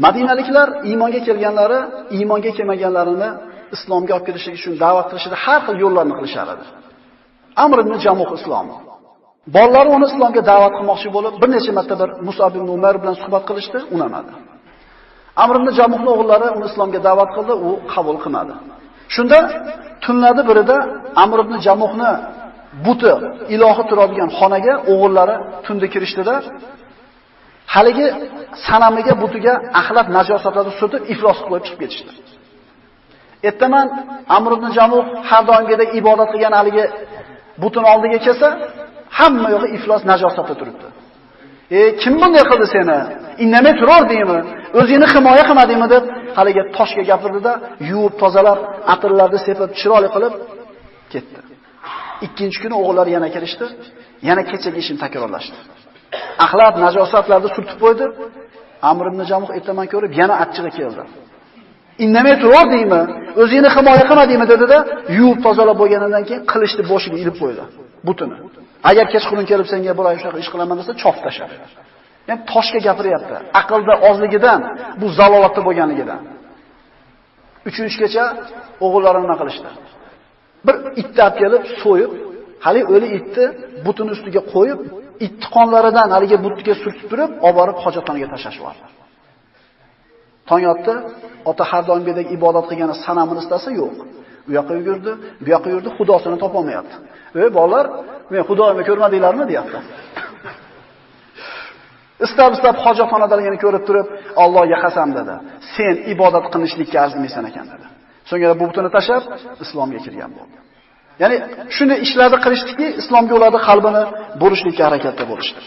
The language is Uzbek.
Madinaliklar iymonga kelganlari, iymonga kelmaganlarini islomga olib kirishlik uchun da'vat qilishda har xil yo'llarni qilishar edi. Amr ibn Jamuh islom. Bolalari uni islomga da'vat qilmoqchi bo'lib, bir necha marta bir Mus'ab ibn Umar bilan suhbat qilishdi, unamadi. Amr ibn Jamuhning o'g'illari uni islomga da'vat qildi, u qabul qilmadi. Shunda tunlarda birida Amr ibn Jamuhni buti, ilohi turadigan xonaga o'g'illari tunda kirishdida, haligi sanamiga, butiga axlat najosatlarni surtib iflos qilib chiqib ketishdi. Ertaman Amr ibn Jamuh har doimgidek ibodat qilgan haligi butun oldiga kelsa, hamma yo'g'i iflos najosatda turibdi. Kim bunday qildi seni? Indamay turardingmi? O'zingni himoya qilmadingmi deb haligi toshga gapirdida, yuvib tozalab, atirlarni sepib, chiroyli qilib ketdi. Ikkinchi kuni o'g'illar yana kirishdi, yana kechagi ishni takrorlashdi. Axlat najosatlarni surtib qo'ydi. Amr ibn Jamuh ertaman ko'rib yana achchig'i keldi. Indamay turardingmi? O'zingni himoya qilmadingmi dedi-da, yuvib tozalab bo'lganidan keyin qilichni boshiga ilib qo'ydi, butini. Agar kechqurun kelib senga bo'lay shunaqa ish qilaman desa, chof tashlar. Ya'ni toshga gapiryapti. Aqlda ozligidan, bu zalolatda bo'lganligidan. 3-kecha o'g'illari nima qilishdi? Bir itni olib kelib so'yib, hali o'li itni butun ustiga qo'yib, itni qonlaridan haliga butga surtib turib, olib borib hojatxonaga tashlashdi. Tong otdi, ota har doimgidek ibodat qilgani sanamini istasa yo'q. U yoqqa yugurdi, bu yoqqa yurdi, xudosini topa olmayapti. Bolalar, men xudoimni ko'rmadinglarmi deyapti. Istab hojatxonadan ko'rib turib, Allohga qasam dedi. Sen ibodat qilishlikka arzimaysan ekan dedi. So'ngra bu butini tashab, islomga kirgan bo'ldi. Ya'ni shunday ishlarni qilishdiki, islomga ularning qalbini bo'lishlikka harakatda bo'lishdi.